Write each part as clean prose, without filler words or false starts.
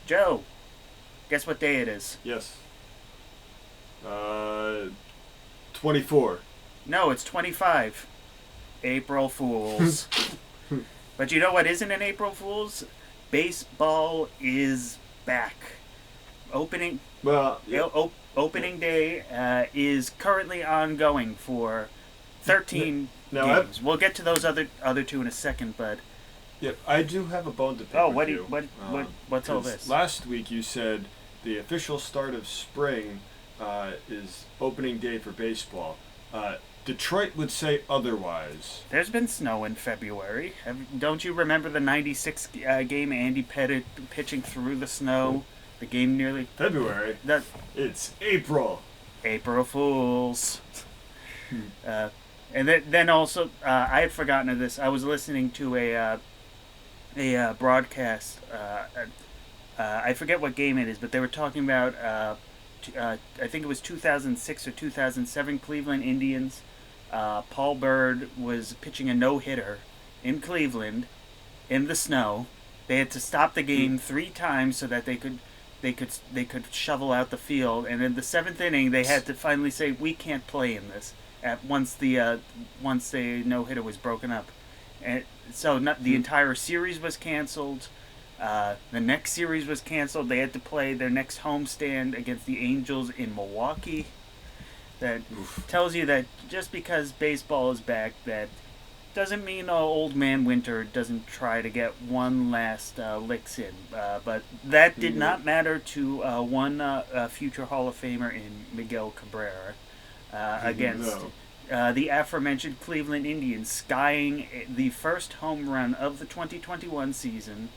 Joe, guess what day it is? Yes. 24. No, it's 25. April Fools. But you know what isn't an April Fools? Baseball is back. Opening Well, yeah. opening day is currently ongoing for 13 Now, games. We'll get to those other two in a second, but I do have a bone to pick oh, with you. what's all 'Cause this? Last week you said the official start of spring is opening day for baseball. Detroit would say otherwise. There's been snow in February. Don't you remember the '96 game? Andy Pettit pitching through the snow. The game nearly February? that It's April. April Fools. And then also, I had forgotten of this. I was listening to a broadcast. I forget what game it is, but they were talking about. I think it was 2006 or 2007 Cleveland Indians. Paul Bird was pitching a no-hitter in Cleveland in the snow. They had to stop the game 3 times so that they could shovel out the field. And in the 7th inning, they had to finally say, "We can't play in this." Once the no-hitter was broken up, and so the entire series was canceled. The next series was canceled. They had to play their next homestand against the Angels in Milwaukee. That tells you that just because baseball is back, that doesn't mean old man Winter doesn't try to get one last licks in. But that did not matter to one future Hall of Famer in Miguel Cabrera against the aforementioned Cleveland Indians, skying the first home run of the 2021 season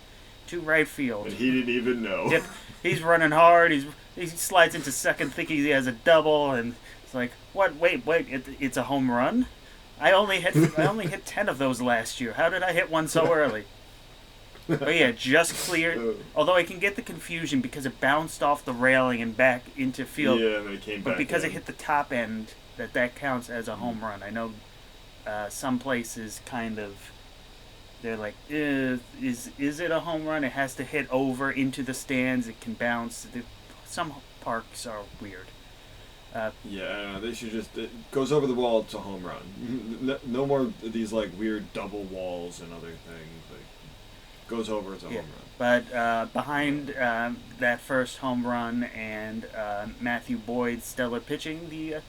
to right field. And he didn't even know. Yep. He's running hard. He slides into second thinking he has a double, and it's like, what? Wait, it's a home run? I only hit 10 of those last year. How did I hit one so early? But yeah, just cleared. Although I can get the confusion because it bounced off the railing and back into field. Yeah, and it came back. But because in. it hit the top end, that counts as a home run. I know some places kind of, they're like, is it a home run? It has to hit over into the stands. It can bounce. Some parks are weird. They should just, it goes over the wall, it's a home run. No more of these like weird double walls and other things. Like, goes over, it's a home run. But behind that first home run and Matthew Boyd's stellar pitching, the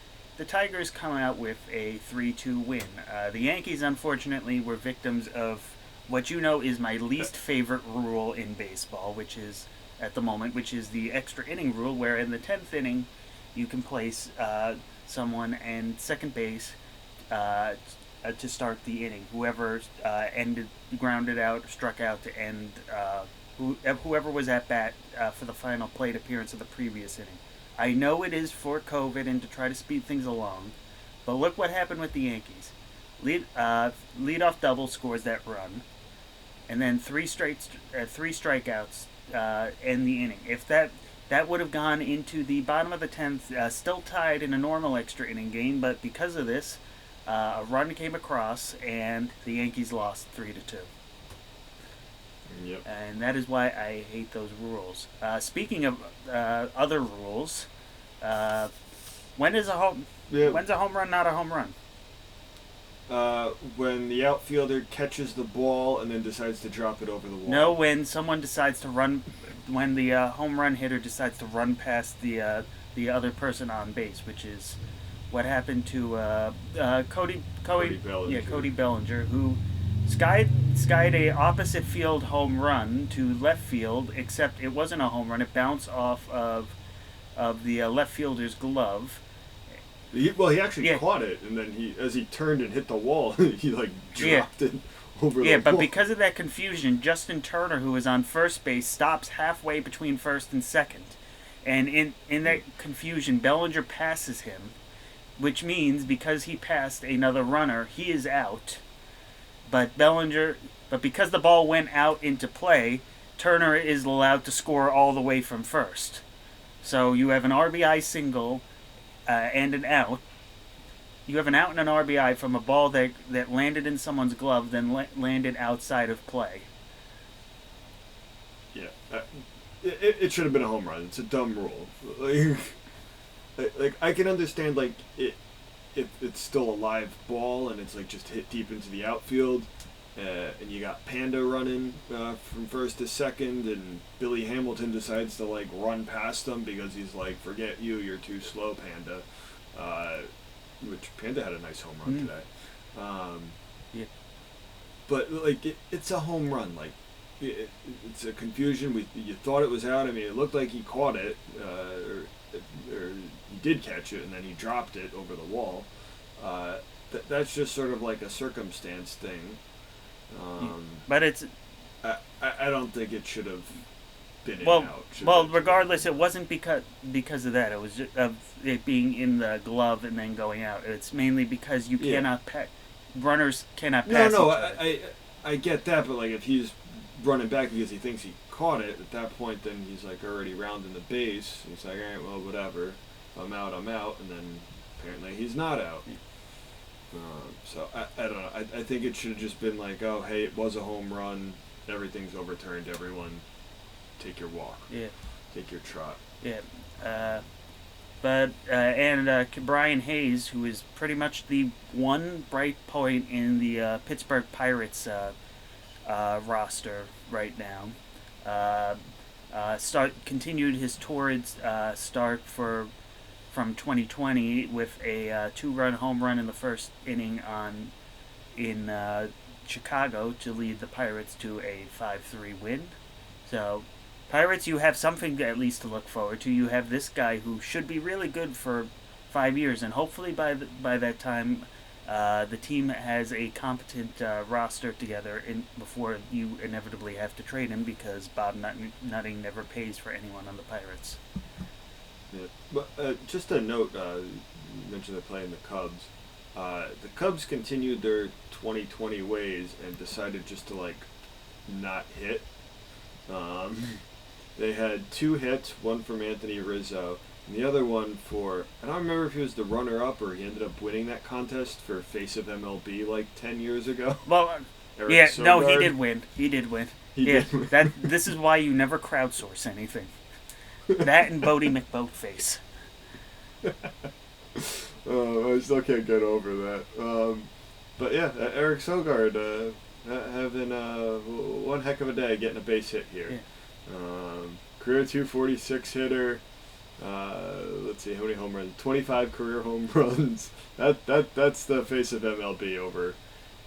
Tigers come out with a 3-2 win. The Yankees, unfortunately, were victims of what you know is my least favorite rule in baseball, which is, at the moment, which is the extra inning rule, where in the 10th inning, you can place someone in second base to start the inning. Whoever grounded out, struck out to end, whoever was at bat for the final plate appearance of the previous inning. I know it is for COVID and to try to speed things along, but look what happened with the Yankees. Leadoff double scores that run, and then three strikeouts end the inning. If that would have gone into the bottom of the 10th, still tied in a normal extra inning game, but because of this, a run came across, and the Yankees lost 3-2. Yep. And that is why I hate those rules. Speaking of other rules, when's a home run not a home run? When the outfielder catches the ball and then decides to drop it over the wall. No, when someone decides to run, when the home run hitter decides to run past the other person on base, which is what happened to Cody Bellinger. Yeah, Cody Bellinger, who skied a opposite field home run to left field, except it wasn't a home run. It bounced off of the left fielder's glove. He actually caught it, and then as he turned and hit the wall, he dropped it over the wall. Yeah, but because of that confusion, Justin Turner, who was on first base, stops halfway between first and second. And in that confusion, Bellinger passes him, which means because he passed another runner, he is out. But because the ball went out into play, Turner is allowed to score all the way from first. So you have an RBI single and an out. You have an out and an RBI from a ball that landed in someone's glove, then landed outside of play. Yeah. it should have been a home run. It's a dumb rule. Like I can understand like it if it's still a live ball and it's like just hit deep into the outfield, and you got Panda running from first to second, and Billy Hamilton decides to like run past them because he's like, "Forget you, you're too slow, Panda." Which Panda had a nice home run today. Yeah. But like it's a home run. Like it's a confusion. You thought it was out. I mean, it looked like he caught it, or he did catch it, and then he dropped it over the wall. That's just sort of like a circumstance thing. But it's I don't think it should have been well. in out. Well, regardless, it wasn't because of that. It was just of it being in the glove and then going out. It's mainly because you cannot runners cannot pass. No, each other. I get that, but like if he's running back because he thinks he caught it, at that point then he's like already rounding the base. He's like, all right, well, whatever. If I'm out, I'm out, and then apparently he's not out. So I don't know. I think it should have just been like, oh, hey, it was a home run. Everything's overturned. Everyone, take your walk. Yeah. Take your trot. Yeah. But Brian Hayes, who is pretty much the one bright point in the Pittsburgh Pirates roster right now, continued his torrid start from 2020 with a 2-run home run in the first inning in Chicago to lead the Pirates to a 5-3 win. So, Pirates, you have something at least to look forward to. You have this guy who should be really good for 5 years, and hopefully by that time, the team has a competent roster together before you inevitably have to trade him, because Bob Nutting never pays for anyone on the Pirates. Yeah. But just a note, you mentioned they're playing the Cubs. The Cubs continued their 2020 ways and decided just to like not hit. They had 2 hits, one from Anthony Rizzo, and the other one for, I don't remember if he was the runner-up or he ended up winning that contest for Face of MLB like 10 years ago. Well, Eric Sogard. No, he did win. He did win. He did win. This is why you never crowdsource anything. That and Bodie McBoatface. I still can't get over that. But yeah, Eric Sogard having one heck of a day getting a base hit here. Yeah. Career 246 hitter. Let's see how many home runs. 25 career home runs. That's the face of MLB over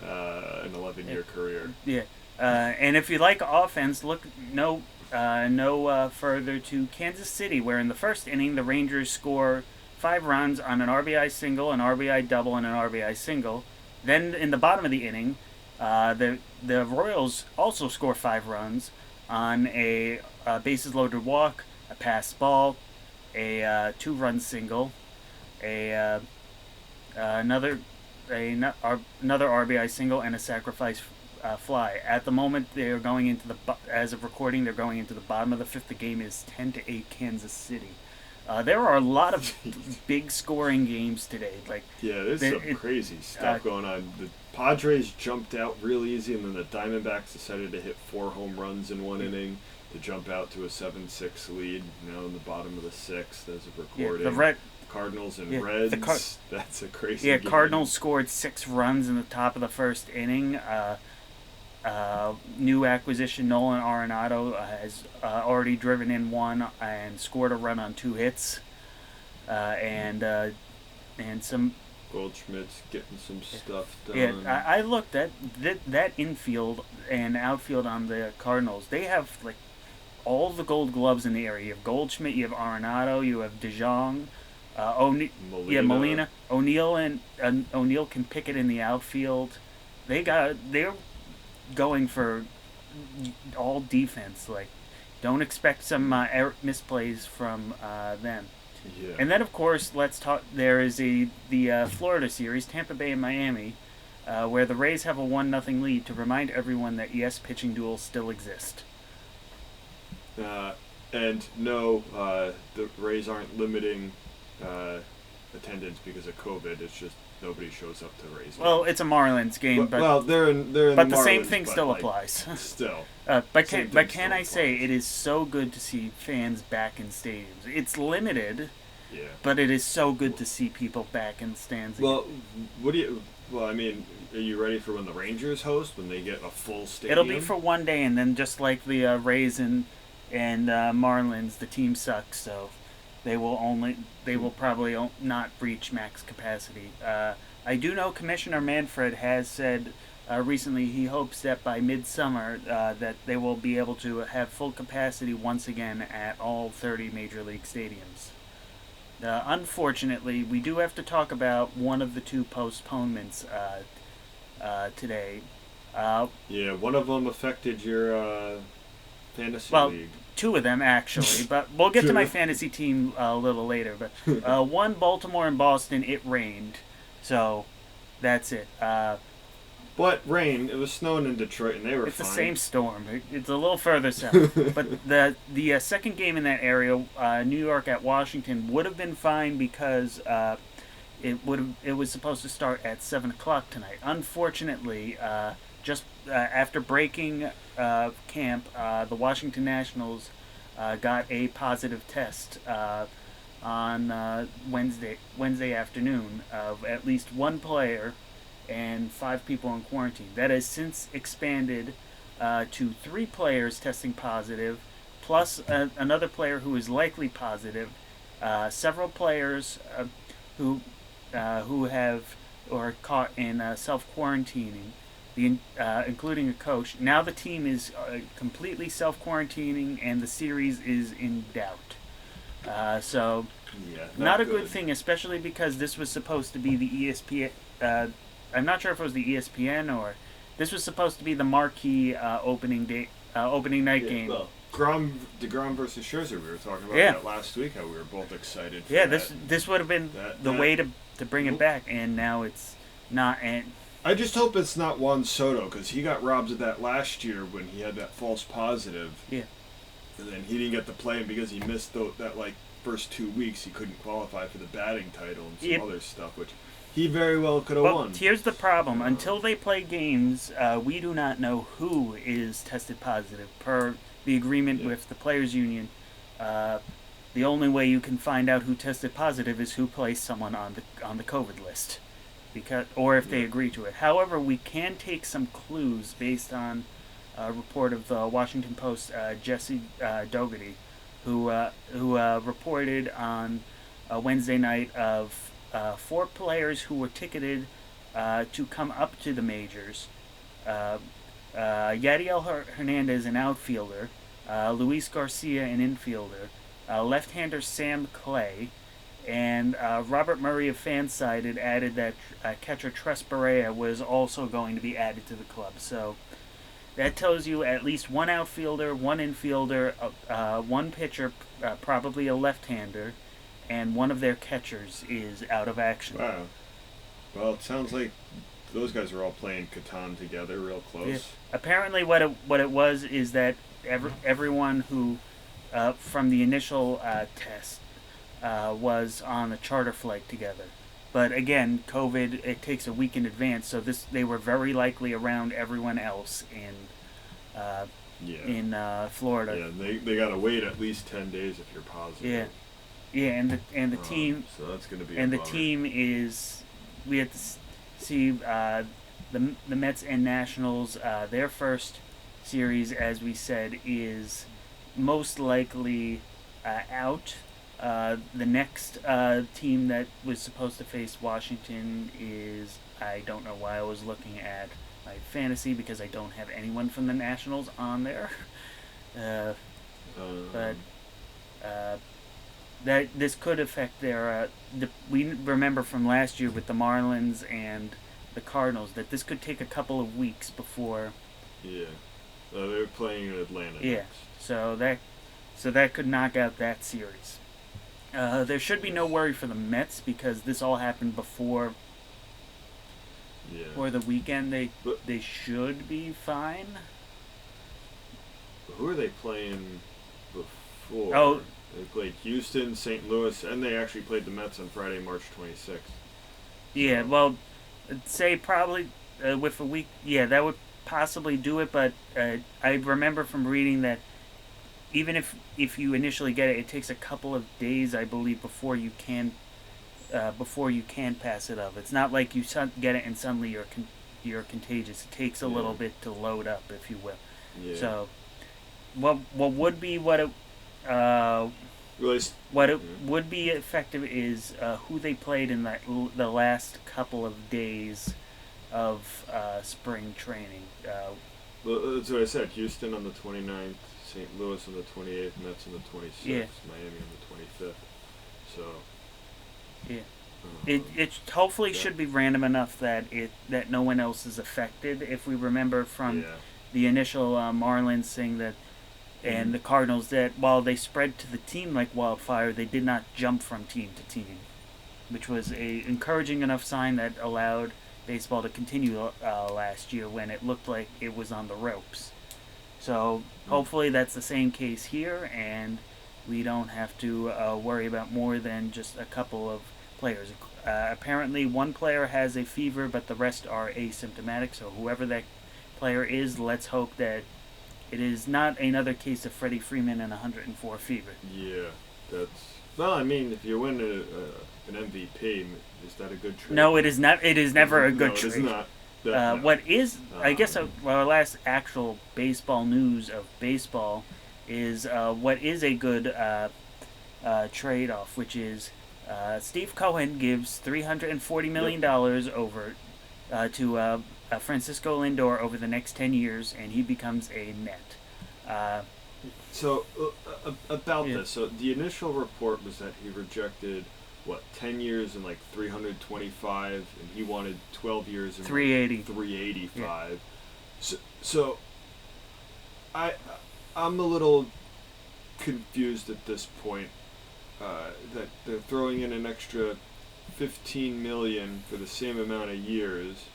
an 11-year career. Yeah. And if you like offense, look no further to Kansas City, where in the first inning the Rangers score 5 runs on an RBI single, an RBI double, and an RBI single. Then in the bottom of the inning, the Royals also score 5 runs on a bases loaded walk, a pass ball, a 2-run single, another RBI single, and a sacrifice fly. At the moment, they are going into as of recording, they're going into the bottom of the 5th. The game is 10-8 Kansas City. There are a lot of big scoring games today. There's some crazy stuff going on. The Padres jumped out real easy, and then the Diamondbacks decided to hit 4 home runs in one inning to jump out to a 7-6 lead. In the bottom of the 6th as of recording. The Cardinals and Reds. That's a crazy game. Cardinals scored 6 runs in the top of the first inning. New acquisition Nolan Arenado has already driven in 1 and scored a run on 2 hits, and some Goldschmidt's getting some stuff done. Yeah, I looked at that infield and outfield on the Cardinals. They have like all the Gold Gloves in the area. You have Goldschmidt, you have Arenado, you have DeJong, Molina. O'Neill can pick it in the outfield. They're going for all defense. Like, don't expect some misplays from them. Yeah. And then, of course, let's talk. There is the Florida series, Tampa Bay and Miami, where the Rays have a 1-0 lead. To remind everyone that yes, pitching duels still exist. And no, the Rays aren't limiting attendance because of COVID. It's just nobody shows up to raise money. Well, it's a Marlins game, but well, they're in the the Marlins, same thing but, still like, applies. Still, But Same can thing I still say applies. it is so good to see fans back in stadiums. It's limited, yeah. but it is so good to see people back in the stands. Again. Well, what do you? Well, I mean, are you ready for when the Rangers host when they get a full stadium? It'll be for one day, and then just like the Rays and Marlins, the team sucks, so they will probably not reach max capacity. I do know Commissioner Manfred has said recently he hopes that by midsummer that they will be able to have full capacity once again at all 30 major league stadiums. Unfortunately, we do have to talk about one of the two postponements today. Yeah, one of them affected your fantasy Well, league. two of them actually, but we'll get to my Two. fantasy team a little later. But one, Baltimore and Boston, it rained, so that's it. But rain. It was snowing in Detroit, and they were It's fine. the same storm. It's a little further south. But the second game in that area, New York at Washington, would have been fine because it was supposed to start at 7 o'clock tonight. Unfortunately, just after breaking camp, the Washington Nationals got a positive test on Wednesday afternoon of at least one player and 5 people in quarantine. That has since expanded to 3 players testing positive, plus another player who is likely positive. Several players who have or caught in self quarantining, including a coach. Now the team is completely self quarantining, and the series is in doubt. So Yeah, not a good thing, especially because this was supposed to be the ESPN. I'm not sure if it was the ESPN or this was supposed to be the marquee opening night game. Well, DeGrom versus Scherzer. We were talking about that last week. How we were both excited. For this would have been the way to bring it back, and now it's not. And I just hope it's not Juan Soto because he got robbed of that last year when he had that false positive. Yeah. And then he didn't get to play, and because he missed that like first 2 weeks, he couldn't qualify for the batting title and some other stuff, which he very well could have won. Here's the problem: until they play games, we do not know who is tested positive. Per the agreement with the players' union, the only way you can find out who tested positive is who placed someone on the COVID list, or if they agree to it. However, we can take some clues based on a report of the Washington Post, Jesse Dougherty, who reported on Wednesday night of 4 players who were ticketed to come up to the majors. Yadiel Hernandez, an outfielder, Luis Garcia, an infielder, left-hander Sam Clay, and Robert Murray of Fansided added that catcher Tres Barea was also going to be added to the club. So that tells you at least one outfielder, one infielder, one pitcher, probably a left-hander, and one of their catchers is out of action. Wow. Well, it sounds like those guys are all playing Catan together real close. Yeah. Apparently what it was is that everyone who, from the initial test, was on a charter flight together. But again, COVID, it takes a week in advance, so they were very likely around everyone else in Florida. Yeah, they gotta wait at least 10 days if you're positive. Yeah, and the team. So that's gonna be. And a the bummer. team is. We have to see the Mets and Nationals. Their first series, as we said, is most likely out. The next team that was supposed to face Washington is, I don't know why I was looking at my fantasy because I don't have anyone from the Nationals on there. But that this could affect their. We remember from last year with the Marlins and the Cardinals that this could take a couple of weeks before. Yeah, they're playing in Atlanta. Yeah, next. so that could knock out that series. There should be no worry for the Mets because this all happened before the weekend. They should be fine. Who are they playing before? Oh, They played Houston, St. Louis, and they actually played the Mets on Friday, March 26th. Yeah, So, well, I'd say probably with a week, yeah, that would possibly do it. But I remember from reading that even if you initially get it, it takes a couple of days, I believe, before you can pass it up. It's not like you get it and suddenly you're contagious. It takes a yeah, little bit to load up, if you will. yeah. So what would be Well, what it yeah. would be effective is who they played in the last couple of days of spring training. Well, that's what I said. Houston on the 29th, St. Louis on the 28th, Mets on the 26th, Yeah, Miami on the 25th. So, yeah. It um, it hopefully yeah, should be random enough that no one else is affected. If we remember from yeah. the initial Marlins thing that Mm-hmm. and the Cardinals, that while they spread to the team like wildfire, they did not jump from team to team, which was a encouraging enough sign that allowed baseball to continue last year when it looked like it was on the ropes. So Mm. hopefully that's the same case here, and we don't have to worry about more than just a couple of players. Apparently, one player has a fever, but the rest are asymptomatic. So whoever that player is, let's hope that it is not another case of Freddie Freeman and 104 fever. Yeah, that's. Well, I mean, if you win an MVP, is that a good trade? No, it is not. It is never a good No, it is trade. not. No. What is, I guess, Um, our last actual baseball news of baseball is what is a good trade off, which is Steve Cohen gives $340 yep. million over to Francisco Lindor over the next 10 years, and he becomes a Met. Uh, So about yeah, this, so the initial report was that he rejected what 10 years and like 325, and he wanted 12 years and like 380. Yeah. 385. So I I'm a little confused at this point that they're throwing in an extra 15 million for the same amount of years,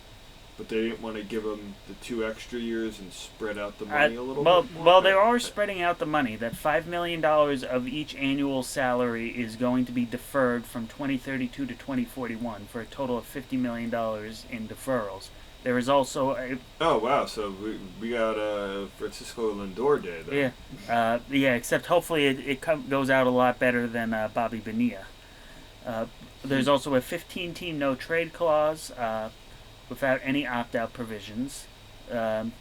but they didn't want to give him the 2 extra years and spread out the money a little Well, bit more. well, they are spreading out the money. That $5 million of each annual salary is going to be deferred from 2032 to 2041 for a total of $50 million in deferrals. There is also Oh wow! So we got Francisco Lindor Day then. yeah. Except hopefully it goes out a lot better than Bobby Bonilla. Uh, Hmm. there's also a 15-team no trade clause without any opt-out provisions. Um,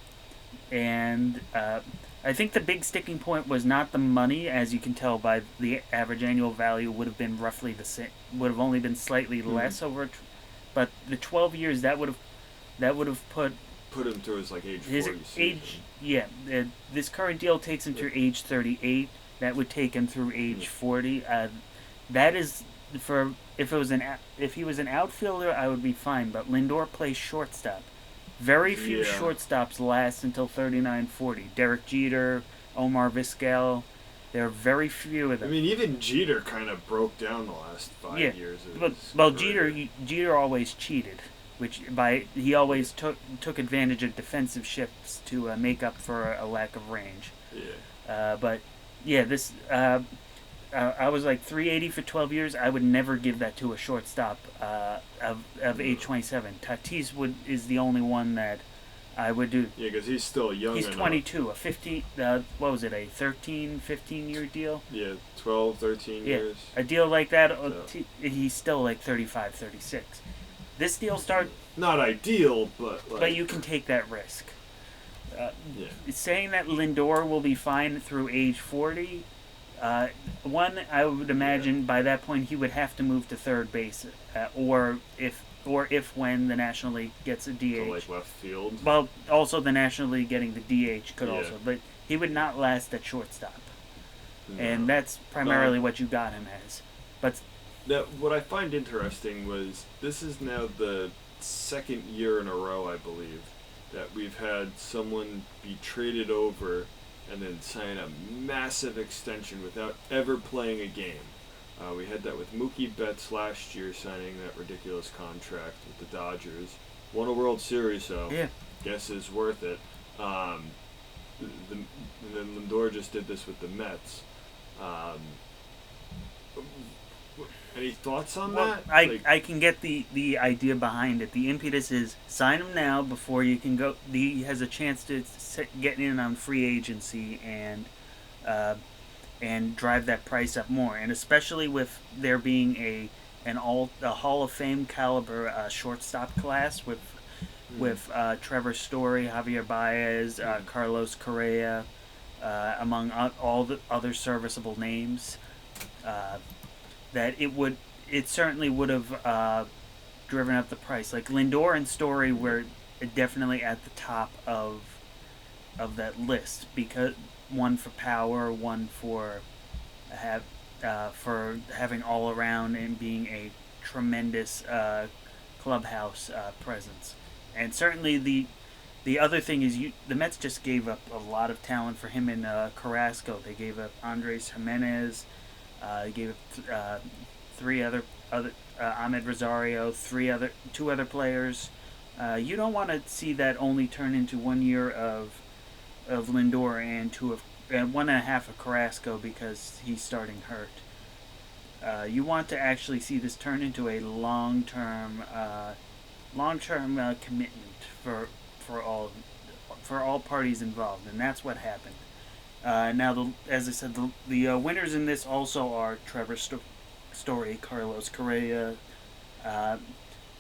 and I think the big sticking point was not the money, as you can tell by the average annual value would have been roughly the same, would have only been slightly Hmm. less but the 12 years that would have put Put him through his like age his 40 age. season. Yeah, this current deal takes him through age 38. That would take him through Hmm. age 40. That is for if he was an outfielder, I would be fine. But Lindor plays shortstop. Very few Yeah. shortstops last until 39, 40. Derek Jeter, Omar Vizquel. There are very few of I them. mean, even Jeter kind of broke down the last Yeah, 5 years of but his well, career. Jeter always cheated, he always took advantage of defensive shifts to make up for a lack of range. Yeah. But yeah, this I was like 380 for 12 years. I would never give that to a shortstop of age No. 27. Tatis is the only one that I would do. Yeah, because he's still young He's enough. 22. A 15. What was it? A 13, 15 year deal. Yeah, 12, 13 Yeah, years. a deal like that. So, He's still like 35, 36. This deal start, not ideal, but like. but you can take that risk. Uh, Yeah. saying that Lindor will be fine through age 40. One, I would Yeah. imagine by that point he would have to move to third base, or if when the National League gets a To DH. like left field. Well, also the National League getting the DH could Yeah. also, but he would not last at shortstop, and No. that's primarily what you got him as. But Now, what I find interesting was this is now the second year in a row, I believe, that we've had someone be traded over and then sign a massive extension without ever playing a game. We had that with Mookie Betts last year signing that ridiculous contract with the Dodgers. Won a World Series, so yeah, guess is worth it. And then Lindor just did this with the Mets. Um, Any thoughts on Well, that? I can get the idea behind it. The impetus is sign him now before you can go. He has a chance to get in on free agency uh, and drive that price up more. And especially with there being a Hall of Fame caliber shortstop class with Trevor Story, Javier Baez, Carlos Correa, among all the other serviceable names. Uh, that it certainly would have driven up the price. Like Lindor and Story were definitely at the top of that list because one for power, one have for having all around and being a tremendous clubhouse presence. And certainly the other thing is the Mets just gave up a lot of talent for him in Carrasco. They gave up Andres Jimenez. They gave up three other Ahmed Rosario, two other players. You don't want to see that only turn into 1 year of Lindor and 1.5 of Carrasco because he's starting hurt. You want to actually see this turn into a long-term commitment for all parties involved, and that's what happened. Now, as I said, the winners in this also are Trevor Story, Carlos Correa, uh,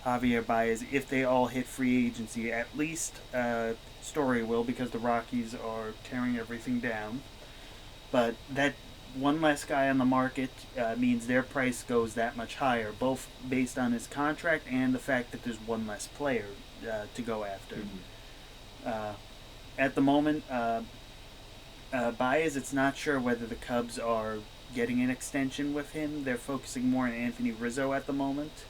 Javier Baez. If they all hit free agency, at least Story will because the Rockies are tearing everything down. But that one less guy on the market means their price goes that much higher, both based on his contract and the fact that there's one less player to go after. At the moment, Baez, it's not sure whether the Cubs are getting an extension with him. They're focusing more on Anthony Rizzo at the moment.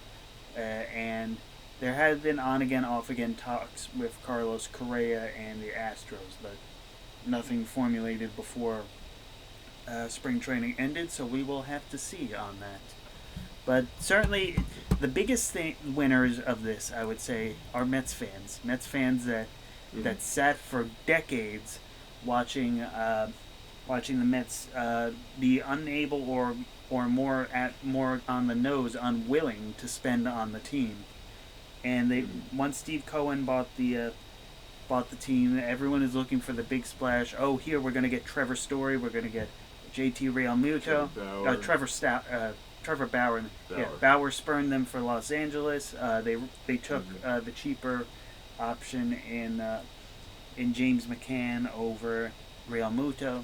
And there have been on again, off again talks with Carlos Correa and the Astros, but nothing formulated before spring training ended, so we will have to see on that. But certainly, the biggest winners of this, I would say, are Mets fans. Mets fans that sat for decades watching the Mets be unable or more on the nose, unwilling to spend on the team. And once Steve Cohen bought the team, everyone is looking for the big splash. Oh, here we're going to get Trevor Story, we're going to get JT Realmuto, Trevor Bauer. Yeah, Bauer spurned them for Los Angeles. They took the cheaper option in James McCann over Realmuto.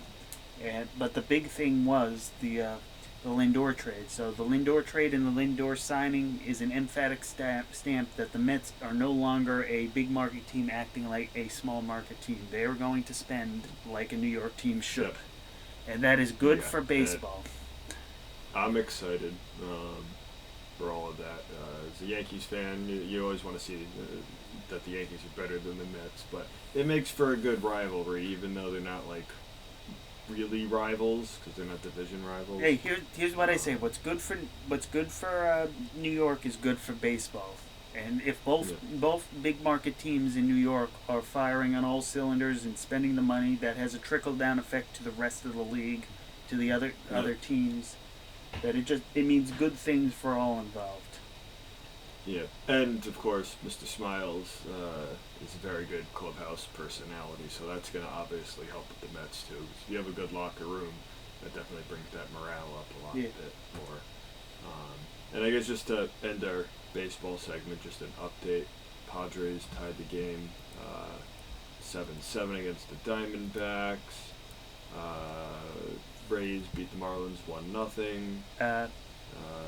But the big thing was the Lindor trade. So the Lindor trade and the Lindor signing is an emphatic stamp that the Mets are no longer a big market team acting like a small market team. They are going to spend like a New York team should. Yep. And that is good for baseball. I'm excited for all of that. As a Yankees fan, you always want to see that the Yankees are better than the Mets, but it makes for a good rivalry, even though they're not like really rivals because they're not division rivals. Hey, here's what I say: what's good for New York is good for baseball. And if both big market teams in New York are firing on all cylinders and spending the money, that has a trickle down effect to the rest of the league, to the other teams. That it means good things for all involved. Yeah, and of course, Mr. Smiles is a very good clubhouse personality, so that's going to obviously help with the Mets too. If you have a good locker room, that definitely brings that morale up a bit more. And I guess just to end our baseball segment, just an update. Padres tied the game 7-7 against the Diamondbacks. Braves beat the Marlins 1-0.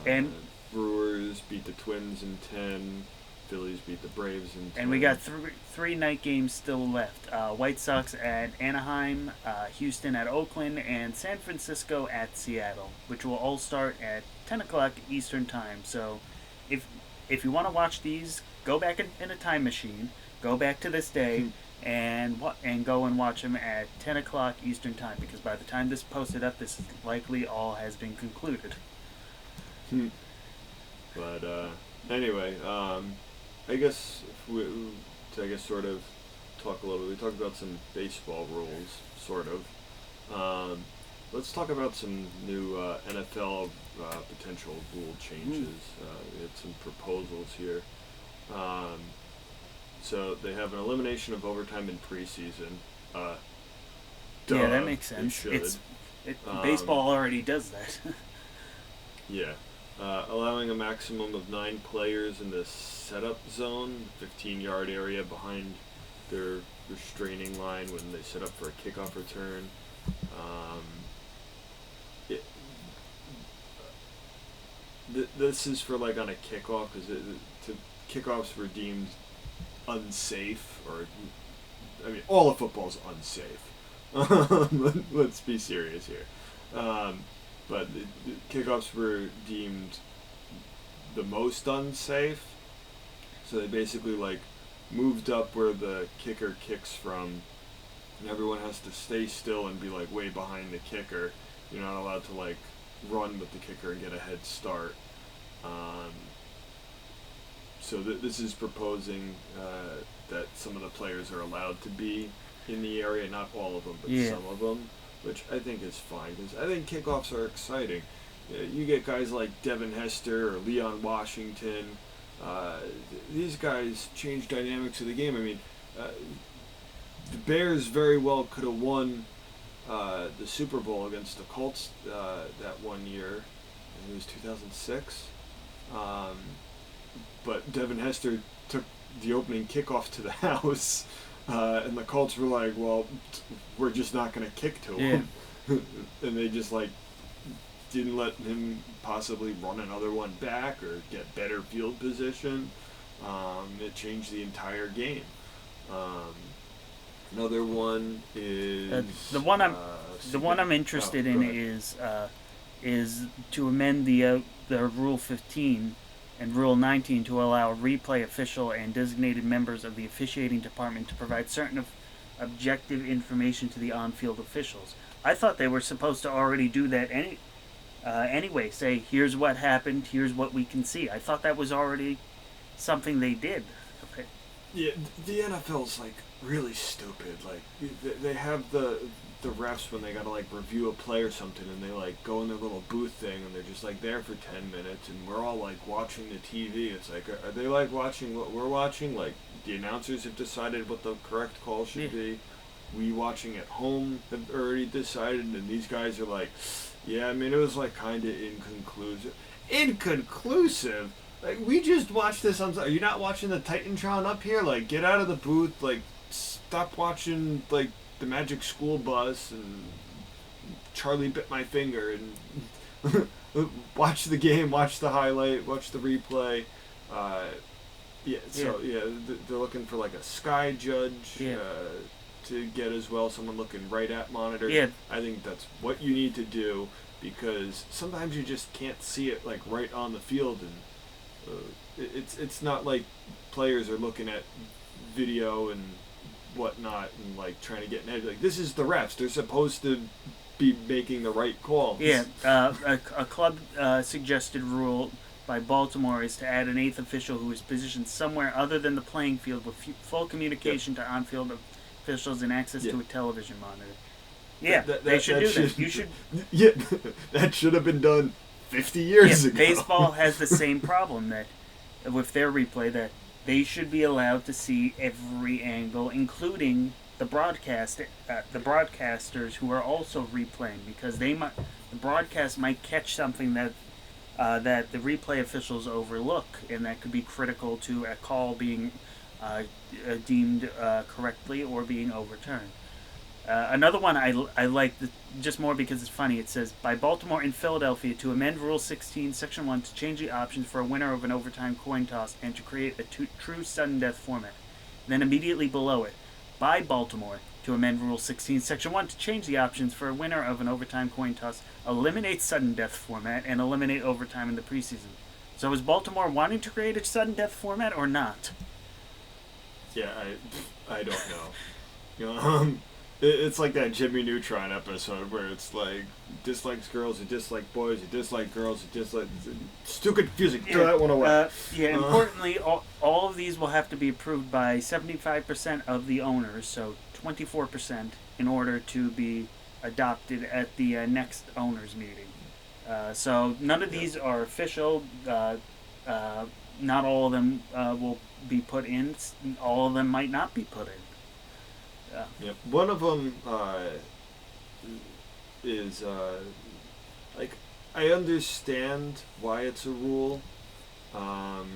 And Brewers beat the Twins in 10. Phillies beat the Braves in 10. And we got three night games still left. White Sox at Anaheim, Houston at Oakland, and San Francisco at Seattle, which will all start at 10 o'clock Eastern Time. So if you want to watch these, go back in a time machine, go back to this day, and go and watch them at 10 o'clock Eastern Time, because by the time this posted up, this likely all has been concluded. But anyway, I guess sort of talk a little bit. We talked about some baseball rules, sort of. let's talk about some new NFL potential rule changes. We had some proposals here. Um, so they have an elimination of overtime in preseason. Yeah, that makes sense. Baseball already does that. Yeah. Allowing a maximum of 9 players in the setup zone, 15-yard area behind their restraining line when they set up for a kickoff return. This is for like on a kickoff because kickoffs were deemed unsafe, or I mean, all of football's unsafe. Let's be serious here. But the kickoffs were deemed the most unsafe, so they basically like moved up where the kicker kicks from, and everyone has to stay still and be like way behind the kicker. You're not allowed to like run with the kicker and get a head start. So this is proposing that some of the players are allowed to be in the area, not all of them, but some of them, which I think is fine, because I think kickoffs are exciting. You get guys like Devin Hester or Leon Washington. These guys change dynamics of the game. I mean, the Bears very well could have won the Super Bowl against the Colts that one year. I think it was 2006. But Devin Hester took the opening kickoff to the house, and the Colts were like, well, we're just not going to kick to him. And they just like didn't let him possibly run another one back or get better field position. It changed the entire game. Another one is the one I'm interested in is to amend the Rule 15 and Rule 19 to allow replay official and designated members of the officiating department to provide certain objective information to the on-field officials. I thought they were supposed to already do that anyway. Say, here's what happened, here's what we can see. I thought that was already something they did. Okay. Yeah, the NFL's like really stupid. Like they have the refs when they gotta like review a play or something, and they like go in their little booth thing, and they're just like there for 10 minutes, and we're all like watching the TV. It's like, are they like watching what we're watching? Like the announcers have decided what the correct call should be. We watching at home have already decided, and these guys are like, yeah, I mean, it was like kind of inconclusive. Inconclusive? Like, we just watched this on... Are you not watching the Titantron up here? Like, get out of the booth. Like, stop watching, like, the Magic School Bus and Charlie Bit My Finger and watch the game, watch the highlight, watch the replay. They're looking for, like, a sky judge to get as well, someone looking right at monitors. Yeah. I think that's what you need to do, because sometimes you just can't see it, like, right on the field, and it's not like players are looking at video and whatnot and like trying to get an edge. Like, this is the refs; they're supposed to be making the right calls. Yeah, a club suggested rule by Baltimore is to add an 8th official who is positioned somewhere other than the playing field with full communication to on-field officials and access to a television monitor. Yeah, they should do that. You should. Yeah, that should have been done 50 years ago. Baseball has the same problem that with their replay, that they should be allowed to see every angle, including the broadcasters who are also replaying, because the broadcast might catch something that the replay officials overlook, and that could be critical to a call being deemed correctly or being overturned. Another one I like just more because it's funny. It says, by Baltimore and Philadelphia to amend Rule 16, Section 1 to change the options for a winner of an overtime coin toss and to create a true sudden death format. Then immediately below it, by Baltimore to amend Rule 16, Section 1 to change the options for a winner of an overtime coin toss, eliminate sudden death format, and eliminate overtime in the preseason. So is Baltimore wanting to create a sudden death format or not? Yeah, I don't know. You know, it's like that Jimmy Neutron episode where it's like, dislikes girls, he dislikes boys, he dislikes girls, he dislikes... Stupid confusing. Throw that one away. Importantly, all of these will have to be approved by 75% of the owners, so 24%, in order to be adopted at the next owners meeting. So none of these are official. Not all of them will be put in. All of them might not be put in. Yep. One of them is like I understand why it's a rule, um,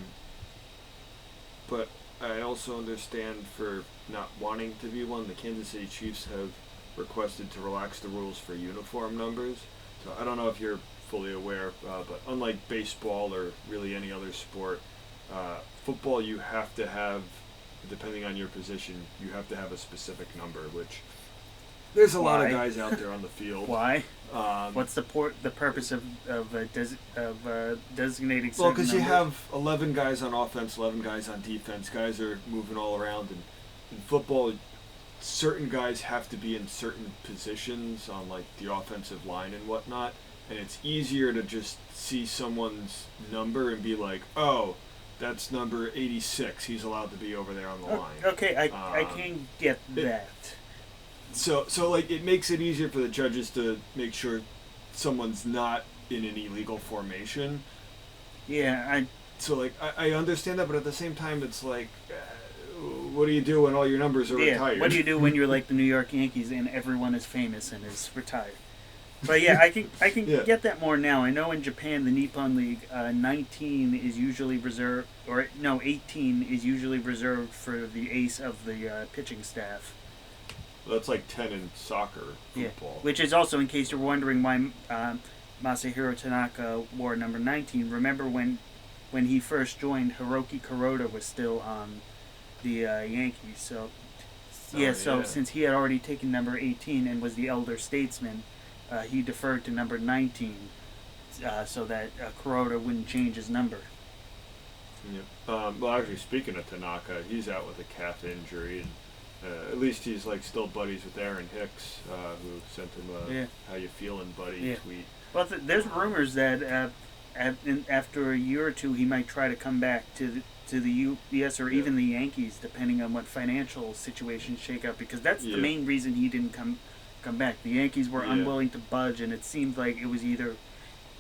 but I also understand for not wanting to be one. The Kansas City Chiefs have requested to relax the rules for uniform numbers. So I don't know if you're fully aware, but unlike baseball or really any other sport, football you have to have, depending on your position, you have to have a specific number, which there's a lot of guys out there on the field. Why? What's the purpose of designating? Well, because you have 11 guys on offense, 11 guys on defense. Guys are moving all around, and in football, certain guys have to be in certain positions on like the offensive line and whatnot, and it's easier to just see someone's number and be like, oh, that's number 86. He's allowed to be over there on the line. Okay, I can get that. So like it makes it easier for the judges to make sure someone's not in an illegal formation. Yeah, So like I understand that, but at the same time, it's like, what do you do when all your numbers are retired? What do you do when you're like the New York Yankees and everyone is famous and is retired? But yeah, I can get that more now. I know in Japan, the Nippon League, 19 is usually reserved, 18 is usually reserved for the ace of the pitching staff. That's like 10 in soccer, football. Yeah. Which is also, in case you're wondering why Masahiro Tanaka wore number 19. Remember when he first joined, Hiroki Kuroda was still on the Yankees. So since he had already taken number 18 and was the elder statesman, he deferred to number 19 so that Kuroda wouldn't change his number. Yeah. Well, actually, speaking of Tanaka, he's out with a calf injury, and at least he's like still buddies with Aaron Hicks, who sent him a "How you feeling, buddy?" tweet. Well, there's rumors that after a year or two, he might try to come back to the U.S. or even the Yankees, depending on what financial situations shake out. Because that's the main reason he didn't come back. The Yankees were unwilling to budge, and it seemed like it was either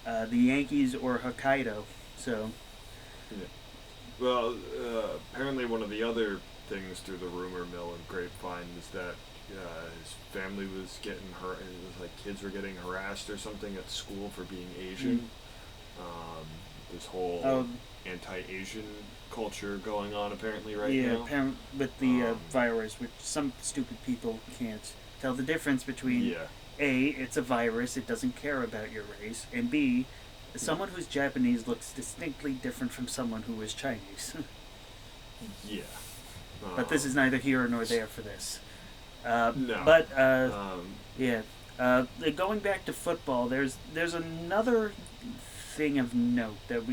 the Yankees or Hokkaido. So. Yeah. Well, apparently one of the other things through the rumor mill and grapevine is that his family was getting it was like kids were getting harassed or something at school for being Asian. This whole anti-Asian culture going on apparently now. Yeah, with the virus, which some stupid people can't tell the difference between A, it's a virus, it doesn't care about your race, and B, someone who's Japanese looks distinctly different from someone who is Chinese. Yeah. But this is neither here nor there for this. No. But going back to football, there's another thing of note that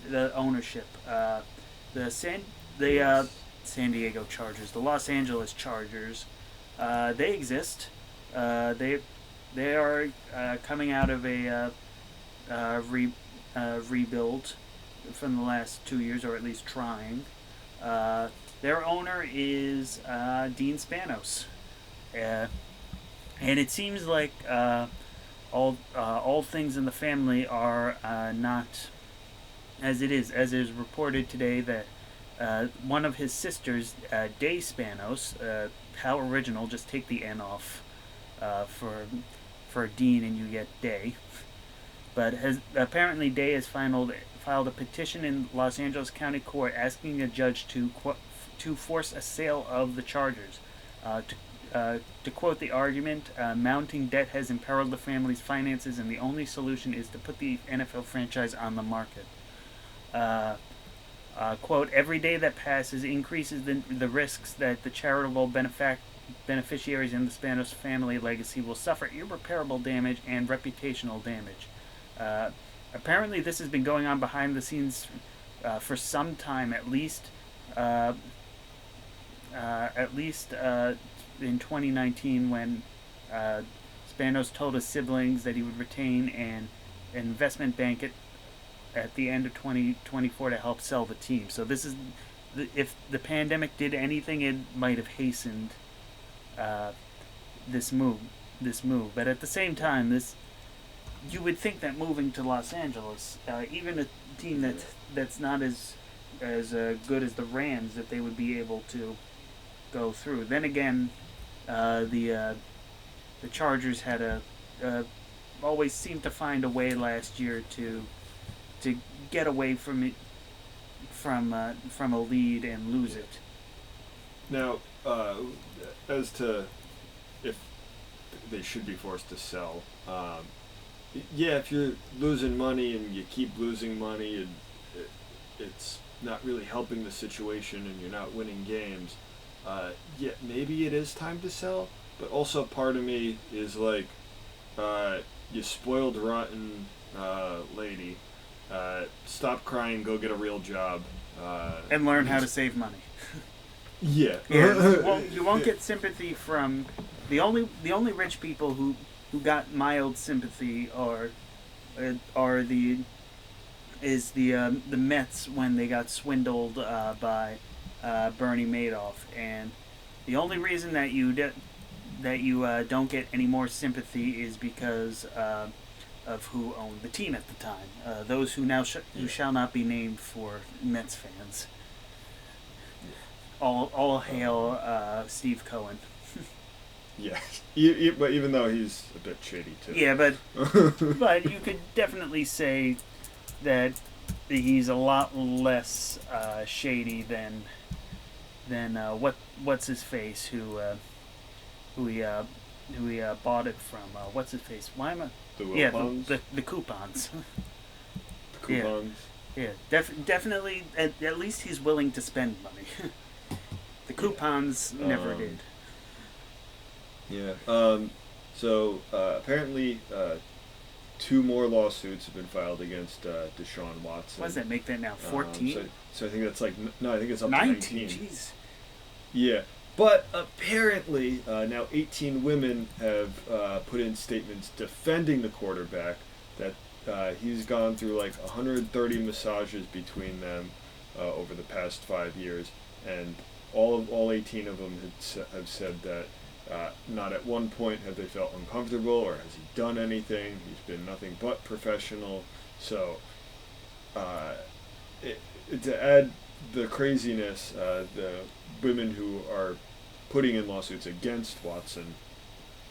the ownership, the San Diego Chargers, the Los Angeles Chargers, they exist. They are coming out of a rebuild from the last 2 years, or at least trying. Their owner is Dean Spanos, and it seems like all things in the family are not as it is. As is reported today that one of his sisters, Day Spanos, how original! Just take the N off for Dean, and you get Day. But apparently Day has filed a petition in Los Angeles County Court asking a judge to force a sale of the Chargers. To quote the argument, mounting debt has imperiled the family's finances, and the only solution is to put the NFL franchise on the market. Quote, every day that passes increases the risks that the charitable beneficiaries in the Spanos family legacy will suffer irreparable damage and reputational damage. Apparently this has been going on behind the scenes for some time, at least in 2019 when Spanos told his siblings that he would retain an investment bank at the end of 2024 to help sell the team. So this is, if the pandemic did anything, it might have hastened this move. this move. But at the same time, this you would think that moving to Los Angeles, even a team that's not as good as the Rams, that they would be able to go through. Then again, the Chargers had always seemed to find a way last year to get away from it from a lead and lose it. Now, as to if they should be forced to sell, yeah, if you're losing money and you keep losing money and it's not really helping the situation and you're not winning games, yeah, maybe it is time to sell. But also part of me is like, you spoiled rotten lady. Stop crying, go get a real job. And learn how to save money. Yeah. You won't get sympathy from the only rich people who got mild sympathy are the Mets when they got swindled by Bernie Madoff, and the only reason that you don't get any more sympathy is because of who owned the team at the time. Those who now who shall not be named for Mets fans. All hail Steve Cohen. Yeah, but even though he's a bit shady too. Yeah, but you could definitely say that he's a lot less shady than what's his face who he bought it from. What's his face? Why am I? The Wilpons? The coupons. The coupons. Yeah, definitely. At least he's willing to spend money. The coupons never did. Yeah. So apparently, 2 more lawsuits have been filed against Deshaun Watson. What does that make that now? 14? So I think that's like I think it's up to 19. Jeez. Yeah. But apparently, now 18 women have put in statements defending the quarterback that he's gone through like 130 massages between them over the past 5 years, and all 18 of them have said that not at one point have they felt uncomfortable or has he done anything. He's been nothing but professional. So to add the craziness, the women who are putting in lawsuits against Watson,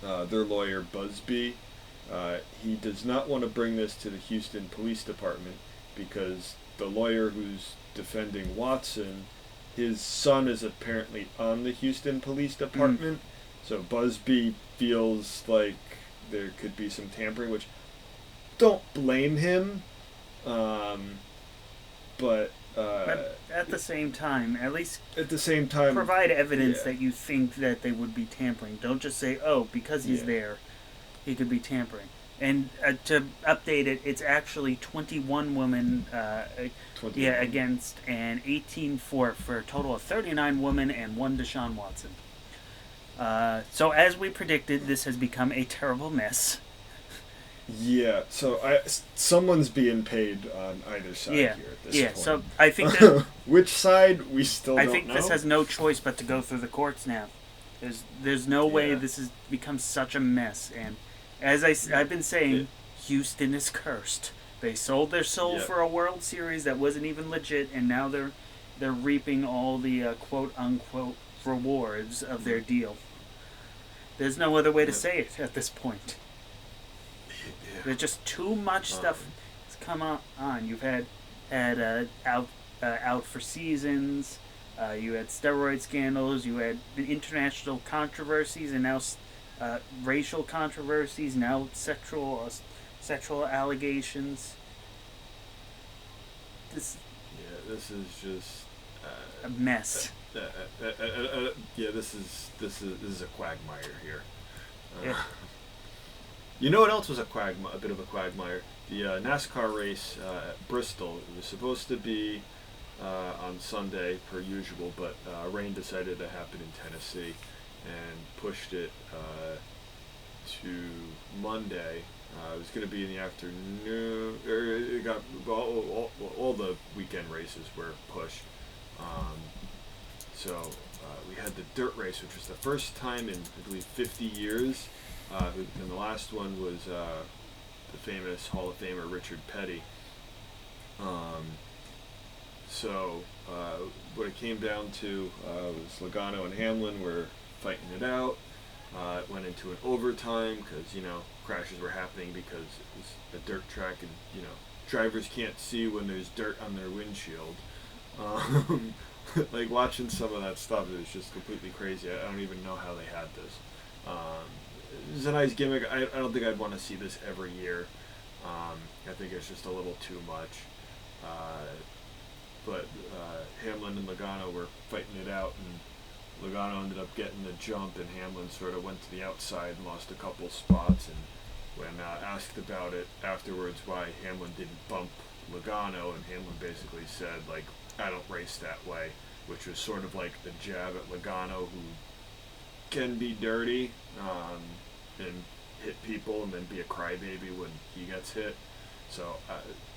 their lawyer Busby, he does not want to bring this to the Houston Police Department because the lawyer who's defending Watson, his son is apparently on the Houston Police Department. So Busby feels like there could be some tampering, which don't blame him, but at the same time, provide evidence that you think that they would be tampering. Don't just say, "Oh, because he's there, he could be tampering." And to update it, it's actually 21 women, 21. Against, and 18 for a total of 39 women and 1 Deshaun Watson. So as we predicted, this has become a terrible mess. Yeah, so someone's being paid on either side here at this point. Yeah, so I think that which side we still don't know. I think this has no choice but to go through the courts now. There's no way this has become such a mess. And as I've been saying, Houston is cursed. They sold their soul for a World Series that wasn't even legit, and now they're reaping all the quote unquote rewards of their deal. There's no other way to say it at this point. There's just too much stuff that's come on. You've had out for seasons. You had steroid scandals. You had international controversies, and now racial controversies. Now sexual allegations. This is just a mess. This is a quagmire here. You know what else was a bit of a quagmire? The NASCAR race at Bristol. It was supposed to be on Sunday per usual, but rain decided to happen in Tennessee and pushed it to Monday. It was going to be in the afternoon. It got all the weekend races were pushed. So we had the dirt race, which was the first time in, I believe, 50 years And the last one was the famous Hall of Famer Richard Petty. Um, what it came down to was Logano and Hamlin were fighting it out. It went into an overtime because crashes were happening because it was a dirt track and drivers can't see when there's dirt on their windshield. Um, like watching some of that stuff, it was just completely crazy. I don't even know how they had this. It's a nice gimmick. I don't think I'd want to see this every year. I think it's just a little too much. But Hamlin and Logano were fighting it out, and Logano ended up getting the jump, and Hamlin sort of went to the outside and lost a couple spots. And when asked about it afterwards why Hamlin didn't bump Logano, and Hamlin basically said, like, I don't race that way, which was sort of like the jab at Logano, who can be dirty and hit people and then be a crybaby when he gets hit. So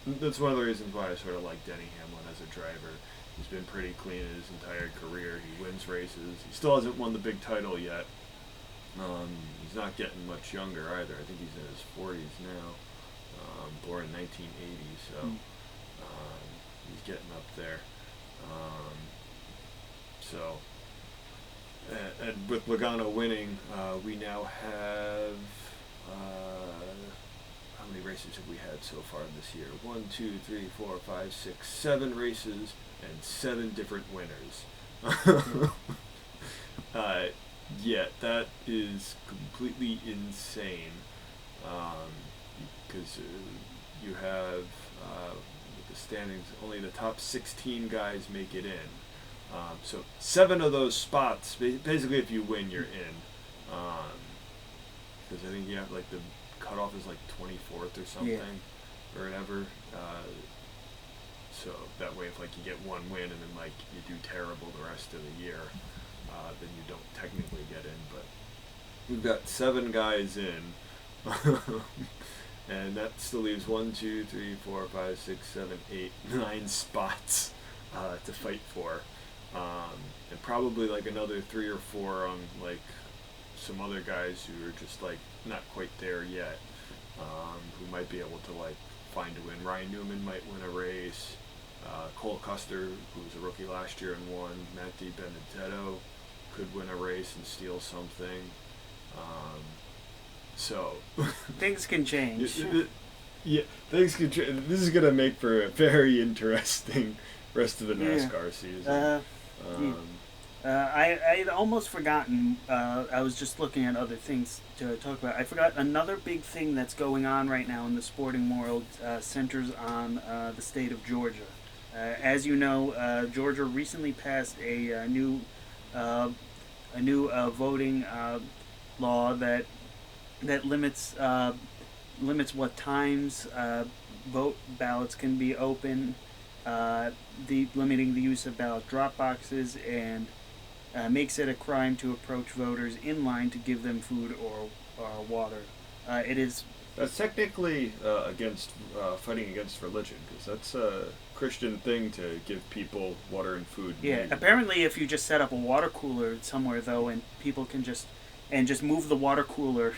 that's one of the reasons why I sort of like Denny Hamlin as a driver. He's been pretty clean in his entire career. He wins races. He still hasn't won the big title yet. He's not getting much younger either. I think he's in his 40s now. Born in 1980, so he's getting up there. And with Logano winning, we now have how many races have we had so far this year? 1, 2, 3, 4, 5, 6, 7 races and 7 different winners. Yeah, that is completely insane. Because you have with the standings, only the top 16 guys make it in. So 7 of those spots, basically, if you win, you're in. Because I think you have like the cutoff is like 24th or something, or whatever. So that way, if like you get one win and then like you do terrible the rest of the year, then you don't technically get in. But we've got 7 guys in. And that still leaves 1, 2, 3, 4, 5, 6, 7, 8, 9 spots to fight for. And probably like another 3 or 4 on like some other guys who are just like not quite there yet, who might be able to like find a win. Ryan Newman might win a race. Cole Custer, who was a rookie last year and won. Matt DiBenedetto could win a race and steal something. So things can change. Yeah, things can change. This is gonna make for a very interesting rest of the NASCAR season. I'd almost forgotten. I was just looking at other things to talk about. I forgot another big thing that's going on right now in the sporting world centers on the state of Georgia. As you know, Georgia recently passed a new voting law that limits what times vote ballots can be open, limiting the use of ballot drop boxes, and makes it a crime to approach voters in line to give them food or water. That's technically against fighting against religion, because that's a Christian thing to give people water and food. Yeah, apparently if you just set up a water cooler somewhere though, and people can just move the water cooler,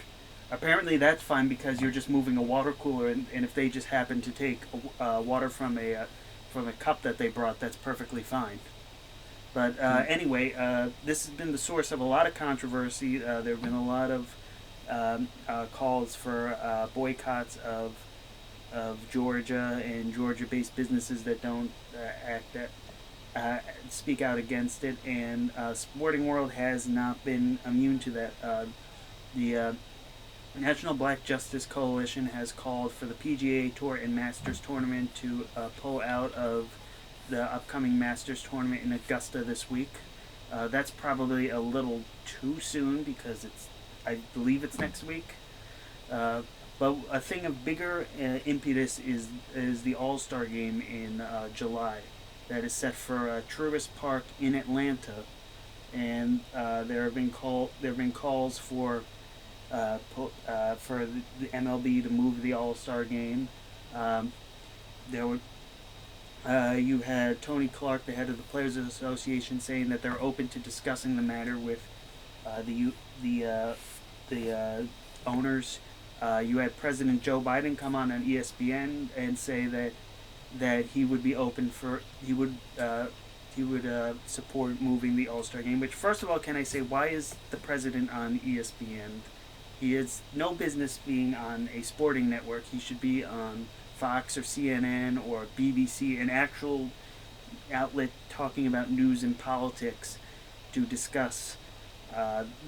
apparently that's fine because you're just moving a water cooler, and if they just happen to take water from a cup that they brought, that's perfectly fine. But anyway, this has been the source of a lot of controversy. There have been a lot of calls for boycotts of Georgia and Georgia-based businesses that don't speak out against it. And Sporting World has not been immune to that. The National Black Justice Coalition has called for the PGA Tour and Masters Tournament to pull out of the upcoming Masters Tournament in Augusta this week. That's probably a little too soon because I believe it's next week. But a thing of bigger impetus is the All-Star Game in July that is set for Truist Park in Atlanta, and there have been calls for the MLB to move the All-Star Game. You had Tony Clark, the head of the Players Association, saying that they're open to discussing the matter with the owners. You had President Joe Biden come on ESPN and say that he would be open for he would support moving the All-Star game. Which, first of all, can I say, why is the president on ESPN? He has no business being on a sporting network. He should be on Fox or CNN or BBC, an actual outlet talking about news and politics to discuss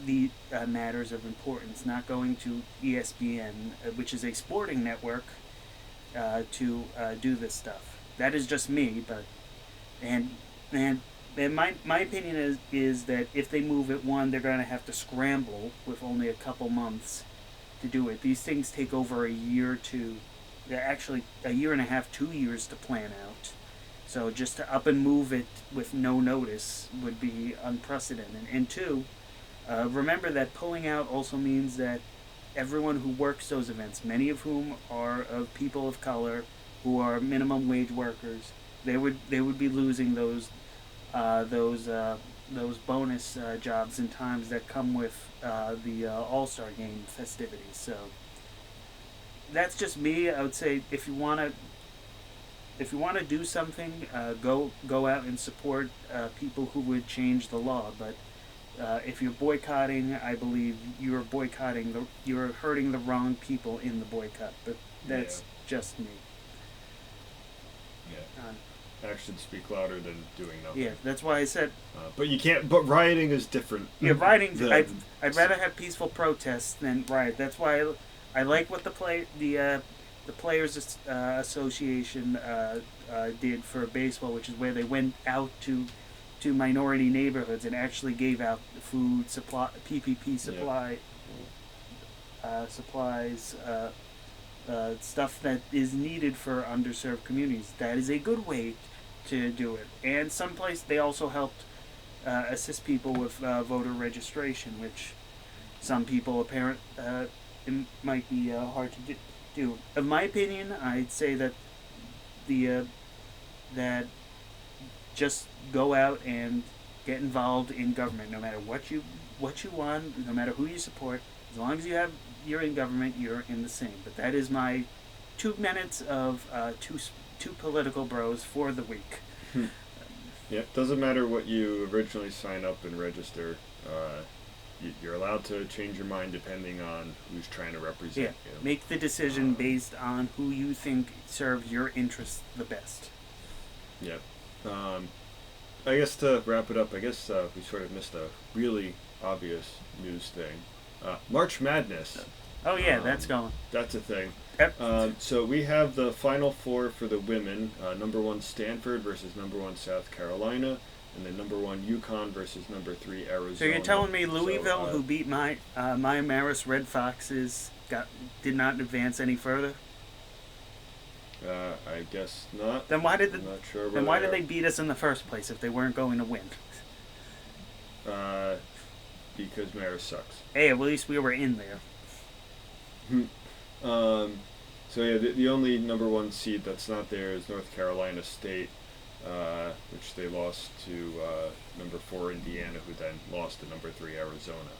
the matters of importance, not going to ESPN, which is a sporting network, to do this stuff. That is just me, but and and my opinion is that if they move it, one, they're going to have to scramble with only a couple months to do it. These things take over a year to, actually a year and a half, 2 years to plan out. So just to up and move it with no notice would be unprecedented. And two, remember that pulling out also means that everyone who works those events, many of whom are of people of color, who are minimum wage workers, they would be losing those bonus jobs and times that come with the All-Star Game festivities. So that's just me. I would say if you want to do something, go out and support people who would change the law. But if you're boycotting, I believe you're hurting the wrong people in the boycott. But that's just me. Yeah. Actions speak louder than doing nothing. Yeah, that's why I said. But you can't. But rioting is different. Yeah, rioting. I'd rather have peaceful protests than riot. That's why I like what the Players Association did for baseball, which is where they went out to minority neighborhoods and actually gave out food supply, PPP supply, supplies, stuff that is needed for underserved communities. That is a good way to do it. And someplace they also helped assist people with voter registration, which some people it might be hard to do. In my opinion, I'd say that that just go out and get involved in government, no matter what you want, no matter who you support. As long as you're in government, you're in the same. But that is my 2 minutes of two political bros for the week. Yeah, it doesn't matter what you originally sign up and register. You're allowed to change your mind depending on who's trying to represent you. Make the decision based on who you think serves your interests the best. Yeah. I guess to wrap it up, we sort of missed a really obvious news thing. March Madness. Oh yeah, that's going. That's a thing. Yep. So we have the Final Four for the women. Number 1 Stanford versus number 1 South Carolina, and then number 1 UConn versus number 3 Arizona. So you're telling me Louisville, who beat my Marist Red Foxes, did not advance any further? I guess not. Then why did I'm not sure did they beat us in the first place if they weren't going to win? Because Marist sucks. Hey, at least we were in there. So yeah, the only number 1 seed that's not there is North Carolina State, which they lost to number 4 Indiana, who then lost to number 3 Arizona.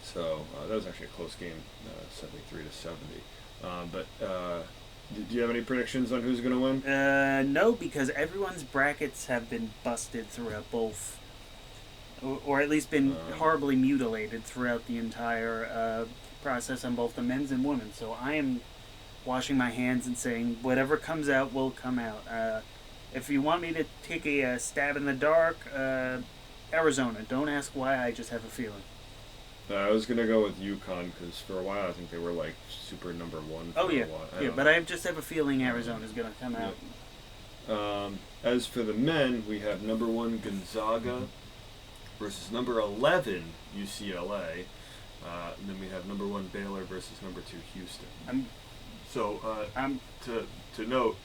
So that was actually a close game, 73-70. But do you have any predictions on who's going to win? No, because everyone's brackets have been busted throughout both, or at least been horribly mutilated throughout the entire process on both the men's and women's. So I am washing my hands and saying whatever comes out will come out. If you want me to take a stab in the dark, Arizona. Don't ask why, I just have a feeling. I was going to go with UConn because for a while I think they were like super number 1 for a while. But I just have a feeling Arizona's going to come out. As for the men, we have number 1 Gonzaga versus number 11 UCLA. And then we have number 1 Baylor versus number 2 Houston. To note,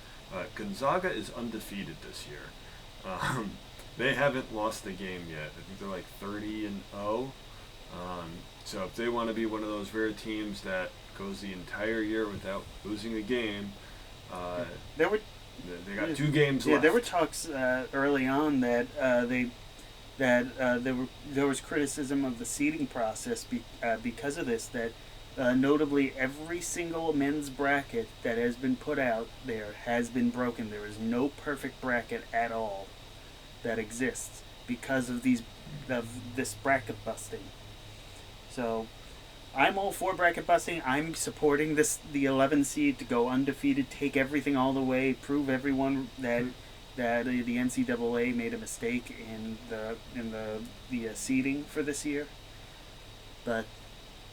Gonzaga is undefeated this year. They haven't lost the game yet. I think they're like 30-0. So if they want to be one of those rare teams that goes the entire year without losing a game, they got 2 games left. Yeah, there were talks early on that that there was criticism of the seeding process because of this. That notably, every single men's bracket that has been put out there has been broken. There is no perfect bracket at all that exists because of this bracket busting. So I'm all for bracket busting. I'm supporting the 11 seed to go undefeated, take everything all the way, prove everyone that the NCAA made a mistake in the seeding for this year. But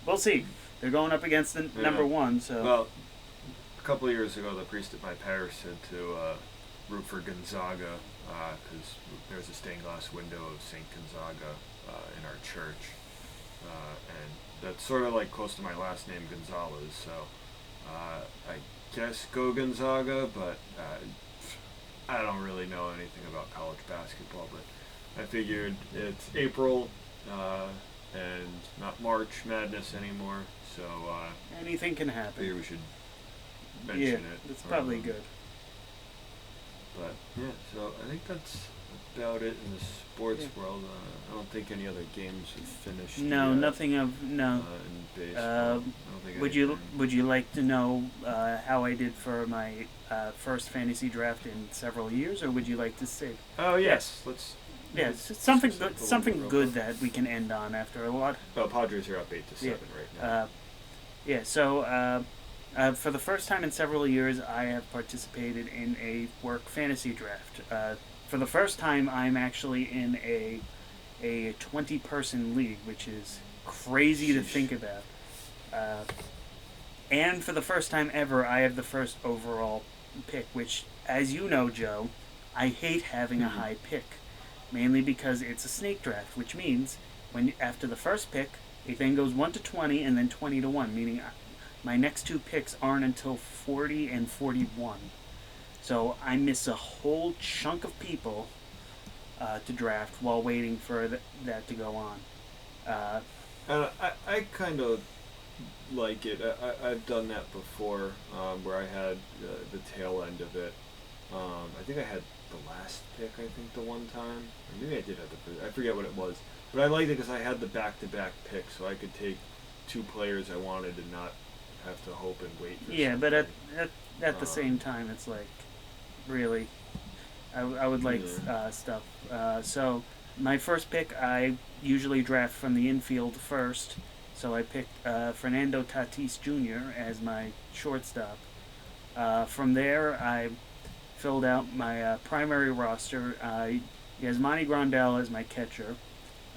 we'll see. They're going up against the number one. So well, a couple of years ago, the priest at my parish said to root for Gonzaga because there's a stained glass window of Saint Gonzaga in our church, and that's sort of like close to my last name, Gonzalez. So I guess go Gonzaga, but I don't really know anything about college basketball. But I figured it's April and not March Madness anymore, so anything can happen. I figure we should mention it. Yeah, that's probably good. But yeah, so I think that's about it in the sports world. I don't think any other games have finished. No, yet, nothing of no. In baseball. I don't think Would you like to know how I did for my first fantasy draft in several years, or would you like to say? Oh yes, let's. Yeah, something good, that we can end on after a lot. Well, Padres are up 8-7 right now. Yeah, so for the first time in several years, I have participated in a work fantasy draft. For the first time, I'm actually in a 20-person league, which is crazy to think about. And for the first time ever, I have the first overall pick, which, as you know, Joe, I hate having a high pick. Mainly because it's a snake draft, which means after the first pick, it then goes 1 to 20 and then 20 to 1, meaning my next two picks aren't until 40 and 41. So I miss a whole chunk of people to draft while waiting for that to go on. And I kind of like it. I've done that before, where I had the tail end of it. I think I had the last pick, the one time. Or maybe I did have the first. I forget what it was. But I liked it because I had the back-to-back pick, so I could take two players I wanted and not have to hope and wait for something. But at the same time, it's like, really, I would like stuff. So my first pick, I usually draft from the infield first. So I picked Fernando Tatis Jr. as my shortstop. From there, I filled out my primary roster. Yasmani Grandal as my catcher,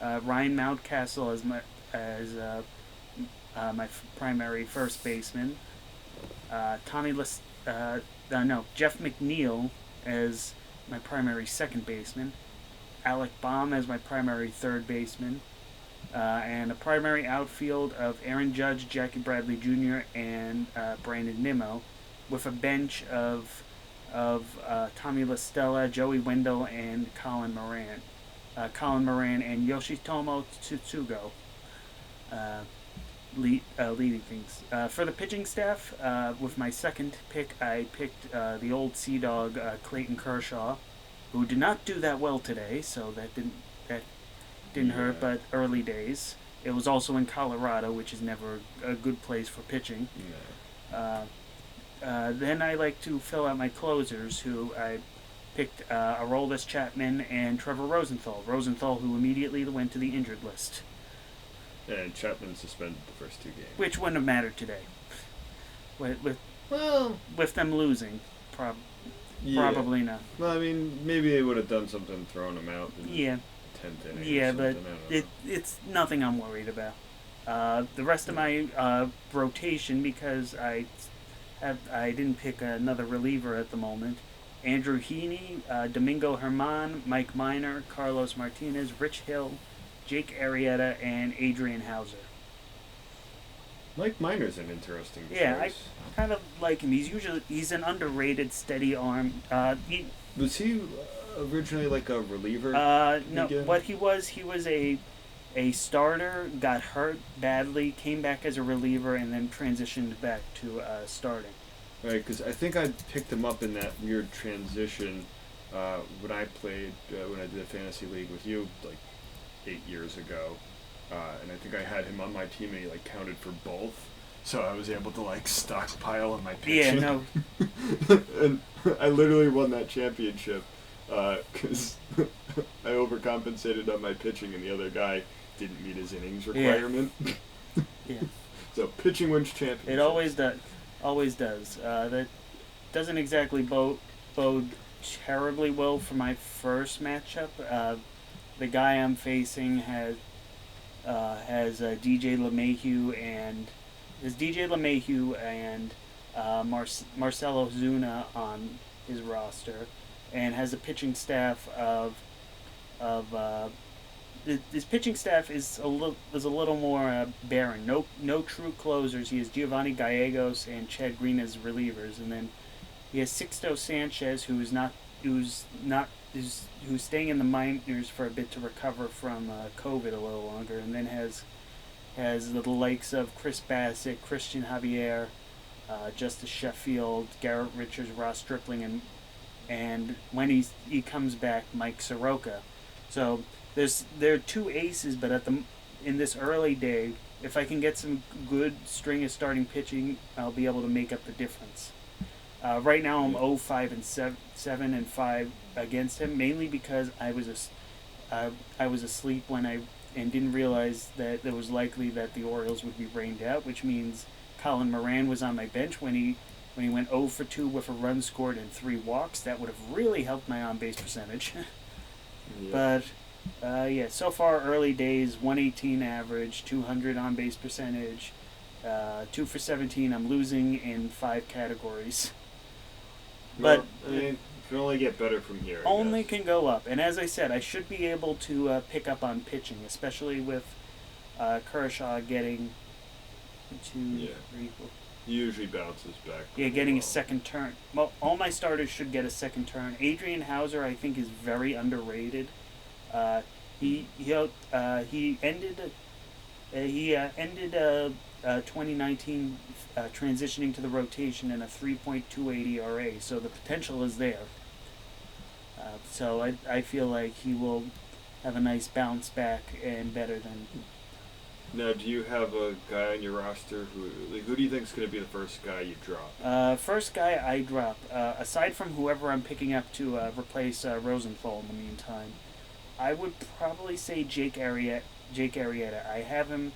Ryan Mountcastle as my primary first baseman, Jeff McNeil as my primary second baseman, Alec Baum as my primary third baseman, and a primary outfield of Aaron Judge, Jackie Bradley Jr., and Brandon Nimmo, with a bench of Tommy La Stella, Joey Wendell, and Colin Moran. And Yoshitomo Tsutsugo leading things. For the pitching staff, with my second pick, I picked the old Sea Dog Clayton Kershaw, who did not do that well today, so that didn't hurt, but early days. It was also in Colorado, which is never a good place for pitching. Yeah. Then I like to fill out my closers, who I picked Aroldis Chapman and Trevor Rosenthal. Rosenthal, who immediately went to the injured list. And Chapman suspended the first two games. Which wouldn't have mattered today. With them losing, probably not. Well, I mean, maybe they would have done something, thrown him out in the 10th inning. Yeah, but it's nothing I'm worried about. The rest of my rotation, because I didn't pick another reliever at the moment. Andrew Heaney, Domingo Herman, Mike Minor, Carlos Martinez, Rich Hill, Jake Arrieta, and Adrian Hauser. Mike Minor's an interesting choice. Yeah, I kind of like him. He's an underrated steady arm. Was he originally like a reliever? No. again? What he was a starter, got hurt badly, came back as a reliever, and then transitioned back to starting. Right, because I think I picked him up in that weird transition when I played, when I did a fantasy league with you, like 8 years ago, and I think I had him on my team, and he like counted for both. So I was able to like stockpile on my Yeah, pitching. no. And I literally won that championship because I overcompensated on my pitching, and the other guy didn't meet his innings requirement. Yeah. So pitching wins championships. It always does. Always does. That doesn't exactly bode terribly well for my first matchup. The guy I'm facing has DJ LeMahieu and Marcelo Zuna on his roster, and has a pitching staff of his pitching staff is a little more barren. No true closers. He has Giovanni Gallegos and Chad Green as relievers, and then he has Sixto Sanchez, who's staying in the minors for a bit to recover from COVID a little longer, and then has the likes of Chris Bassett, Christian Javier, Justice Sheffield, Garrett Richards, Ross Stripling, and when he comes back, Mike Soroka. So there are two aces, but in this early day, if I can get some good string of starting pitching, I'll be able to make up the difference. Right now, I'm 0-5 and 7 and 5 against him, mainly because I was asleep and didn't realize that it was likely that the Orioles would be rained out, which means Colin Moran was on my bench when he went 0 for 2 with a run scored and 3 walks. That would have really helped my on-base percentage. Yeah. But so far early days, 118 average, 200 on-base percentage, 2 for 17. I'm losing in 5 categories. Well, I mean, it can only get better from here. Only can go up. And as I said, I should be able to pick up on pitching, especially with Kershaw getting 2, 3, 4. He usually bounces back. Yeah, getting a second turn. Well, all my starters should get a second turn. Adrian Hauser, I think, is very underrated. He ended 2019 transitioning to the rotation in a 3.28 ERA, so the potential is there. So I feel like he will have a nice bounce back and better than. Now, do you have a guy on your roster who do you think is going to be the first guy you drop? First guy I drop, aside from whoever I'm picking up to replace Rosenthal in the meantime, I would probably say Jake Arrieta. I have him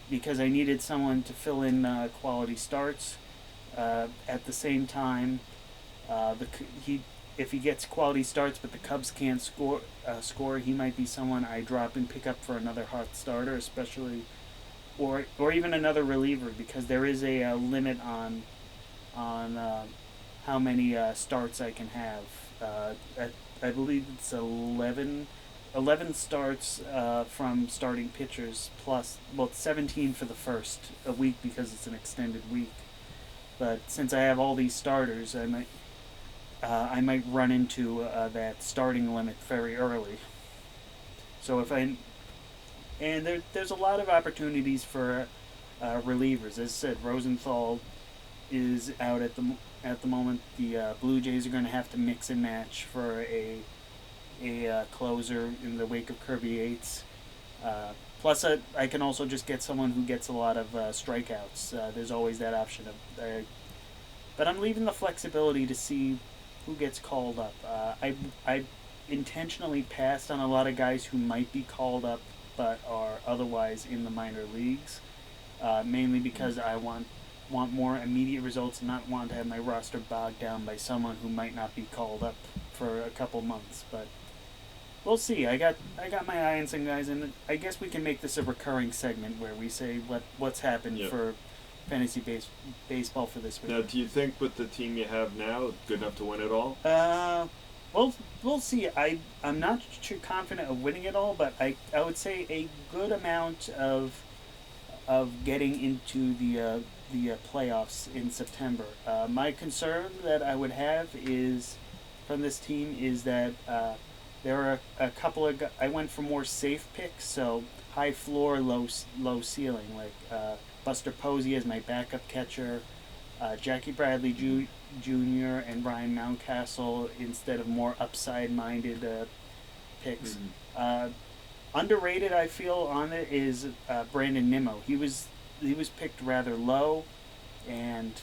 because I needed someone to fill in quality starts. At the same time, if he gets quality starts but the Cubs can't score, he might be someone I drop and pick up for another hot starter, especially, or even another reliever, because there is a limit on how many starts I can have. I believe it's 11 starts from starting pitchers plus, 17 for the first a week because it's an extended week. But since I have all these starters, I might run into that starting limit very early. So there's a lot of opportunities for relievers. As I said, Rosenthal is out at the moment. The Blue Jays are going to have to mix and match for a closer in the wake of Kirby Yates. Plus, I can also just get someone who gets a lot of strikeouts. There's always that option but I'm leaving the flexibility to see who gets called up. I intentionally passed on a lot of guys who might be called up but are otherwise in the minor leagues, mainly because I want more immediate results and not want to have my roster bogged down by someone who might not be called up for a couple months. But we'll see. I got my eye on some guys, and I guess we can make this a recurring segment where we say what's happened for fantasy baseball for this week. Now, do you think with the team you have now, good enough to win it all? Well, we'll see. I'm not too confident of winning it all, but I would say a good amount of getting into the playoffs in September. My concern that I would have is from this team is that there are a couple of I went for more safe picks, so high floor, low ceiling, like Buster Posey as my backup catcher, Jackie Bradley Jr. and Ryan Mountcastle instead of more upside-minded picks. Mm-hmm. Underrated, I feel, on it is Brandon Nimmo. He was picked rather low, and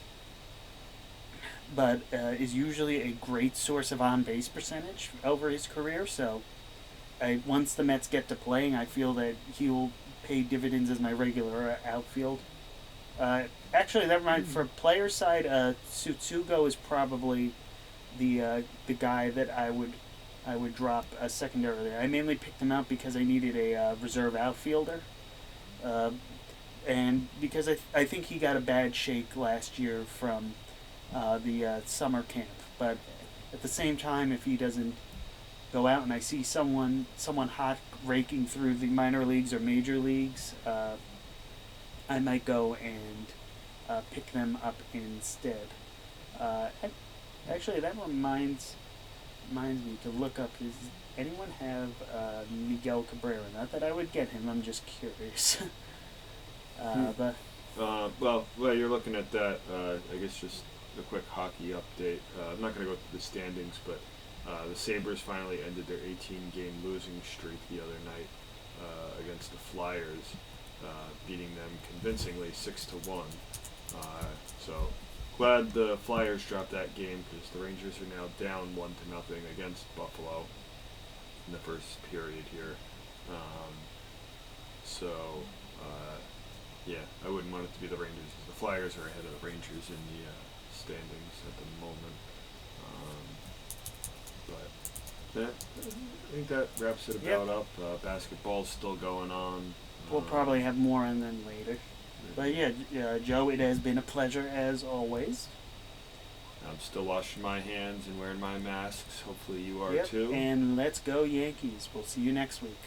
but is usually a great source of on base percentage over his career. So once the Mets get to playing, I feel that he will pay dividends as my regular outfield. Actually, that reminds for player side, Tsutsugo is probably the guy that I would drop secondarily. I mainly picked him out because I needed a reserve outfielder, uh, and because I think he got a bad shake last year from the summer camp. But at the same time, if he doesn't go out and I see someone hot raking through the minor leagues or major leagues, I might go and pick them up instead. Uh, Actually, that reminds me to look up. Does anyone have Miguel Cabrera? Not that I would get him. I'm just curious. But Well, you're looking at that. I guess just a quick hockey update. I'm not going to go through the standings, but the Sabres finally ended their 18-game losing streak the other night against the Flyers, beating them convincingly 6-1. So glad the Flyers dropped that game because the Rangers are now down 1-0 against Buffalo in the first period here. So yeah, I wouldn't want it to be the Rangers. The Flyers are ahead of the Rangers in the standings at the moment. But yeah, I think that wraps it about up. Basketball's still going on. we'll probably have more on them later. But yeah, Joe, it has been a pleasure as always. I'm still washing my hands and wearing my masks. Hopefully you are Yep. too. And let's go Yankees. We'll see you next week.